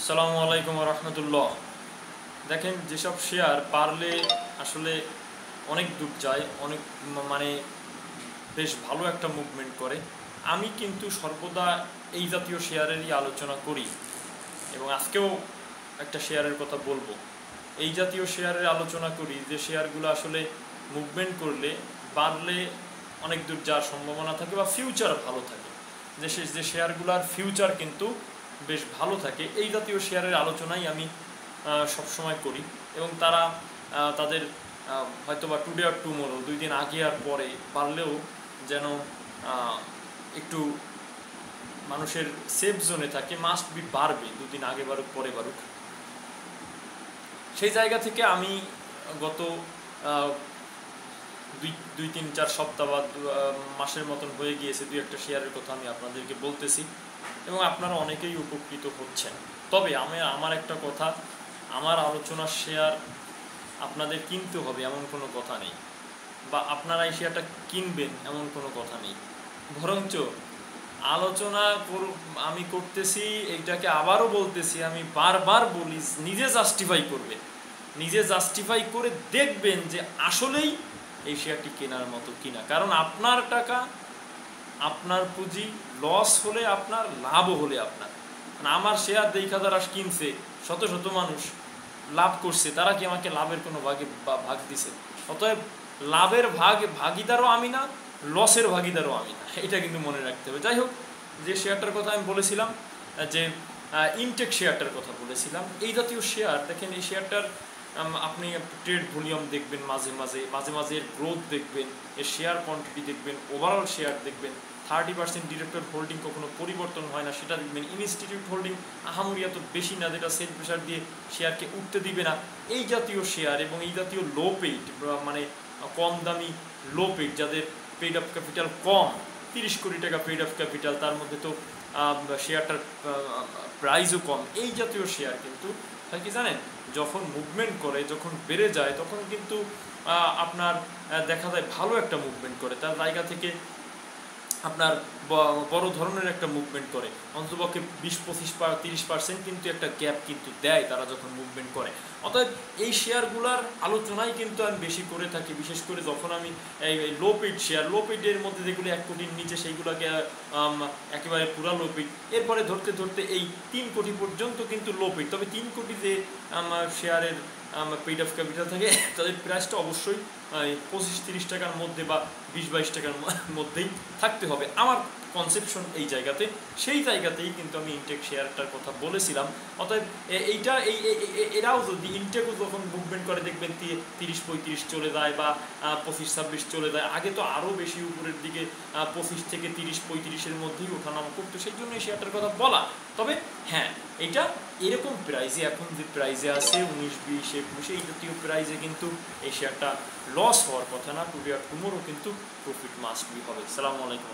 আসসালামু আলাইকুম রহমতুল্লাহ। দেখেন, যেসব শেয়ার পারলে আসলে অনেক দূর যায়, অনেক মানে বেশ ভালো একটা মুভমেন্ট করে, আমি কিন্তু সর্বদা এই জাতীয় শেয়ারেরই আলোচনা করি এবং আজকেও একটা শেয়ারের কথা বলবো। এই জাতীয় শেয়ারের আলোচনা করি যে শেয়ারগুলো আসলে মুভমেন্ট করলে, বাড়লে অনেক দূর যাওয়ার সম্ভাবনা থাকে বা ফিউচার ভালো থাকে, যে শেয়ারগুলোর ফিউচার কিন্তু বেশ ভালো থাকে, এই জাতীয় শেয়ারের আলোচনাই আমি সবসময় করি। এবং তারা তাদের হয়তো বা টুডে আর টুমোরো, 2 দিন আগে আর পরে পারলেও যেন একটু মানুষের সেফ জোনে থাকে, মাস্ট বি বাড়বে, 2 দিন আগে বাড়ুক পরে বাড়ুক। সেই জায়গা থেকে আমি গত 2-3-4 সপ্তাহ বা মাসের মতন হয়ে গিয়েছে 2-1টা শেয়ারের কথা আমি আপনাদেরকে বলতেছি এবং আপনারা অনেকেই উপকৃত হচ্ছেন। তবে আমার একটা কথা, আমার আলোচনার শেয়ার আপনাদের কিনতে হবে এমন কোনো কথা নেই, বা আপনারা এই শেয়ারটা কিনবেন এমন কোনো কথা নেই। বরঞ্চ আলোচনা আমি করতেছি, এইটাকে আবারও বলতেছি, আমি বারবার বলি, নিজে জাস্টিফাই করবেন, নিজে জাস্টিফাই করে দেখবেন যে আসলেই এই শেয়ারটি কেনার মতো কিনা। কারণ আপনার টাকা, আপনার পুঁজি, লস হলে আপনার, লাভও হলে আপনার। আমার শেয়ার দেখা যারা কিনছে, শত শত মানুষ লাভ করছে, তারা কি আমাকে লাভের কোনো ভাগ দিছে? অতএব লাভের ভাগিদারও আমি না, লসের ভাগিদারও আমি না, এটা কিন্তু মনে রাখতে হবে। যাই হোক, যে শেয়ারটার কথা আমি বলেছিলাম, যে ইনটেক শেয়ারটার কথা বলেছিলাম, এই জাতীয় শেয়ার দেখেন, এই শেয়ারটার আপনি ট্রেড ভলিউম দেখবেন, মাঝে মাঝে এর গ্রোথ দেখবেন, এর শেয়ার কোয়ান্টিটি দেখবেন, ওভারঅল শেয়ার দেখবেন, 30% ডিরেক্টর হোল্ডিং কখনো পরিবর্তন হয় না সেটা দেখবেন, ইনস্টিটিউট হোল্ডিং আহামরি এত বেশি না যেটা সেল প্রেশার দিয়ে শেয়ারকে উঠতে দিবে না। এই জাতীয় শেয়ার এবং এই জাতীয় লো পেইড, মানে কম দামি লো পেইড, যাদের পেইড অফ ক্যাপিটাল কম, 30 কোটি টাকা পেইড অফ ক্যাপিটাল, তার মধ্যে তো শেয়ারটার প্রাইসও কম, এই জাতীয় শেয়ার কিন্তু কি জানেন, যখন মুভমেন্ট করে, যখন বেড়ে যায়, তখন কিন্তু আপনার দেখা যায় ভালো একটা মুভমেন্ট করে, তার জায়গা থেকে আপনার বড় ধরনের একটা মুভমেন্ট করে, অন্ততপক্ষে 20-25-30% কিন্তু একটা গ্যাপ কিন্তু দেয় তারা যখন মুভমেন্ট করে। অর্থাৎ এই শেয়ারগুলোর আলোচনাই কিন্তু আমি বেশি করে থাকি, বিশেষ করে যখন আমি এই লো পেইড শেয়ার, লো পেইডের মধ্যে যেগুলো 1 কোটির নিচে, সেইগুলোকে একেবারে পুরা লো পেইড, এরপরে ধরতে ধরতে এই 3 কোটি পর্যন্ত কিন্তু লো পেইড। তবে 3 কোটিতে শেয়ারের পেইড অফ ক্যাপিটাল থাকে, তাদের প্রাইসটা অবশ্যই 25-30 টাকার মধ্যে বা 20-22 টাকার মধ্যেই থাকতে হবে, আমার কনসেপশন এই জায়গাতে। সেই জায়গাতেই কিন্তু আমি ইনটেক শেয়ারটার কথা বলেছিলাম। অতএব এইটা এরাও যদি ইনটেকও যখন মুভমেন্ট করে, দেখবেন 30-35 চলে যায় বা 25-26 চলে যায়, আগে তো আরও বেশি উপরের দিকে 25 থেকে 30-35-এর মধ্যেই ওঠানামা করতো, সেই জন্য এই শেয়ারটার কথা বলা। তবে হ্যাঁ, এটা এরকম প্রাইজে, এখন যে প্রাইজে আছে 19-20-21, এই জাতীয় প্রাইজে কিন্তু এই শেয়ারটা লস হওয়ার কথা না, টুডে আর টুমোরো কিন্তু প্রফিট মাস্ট বি হবে। আসসালামু আলাইকুম।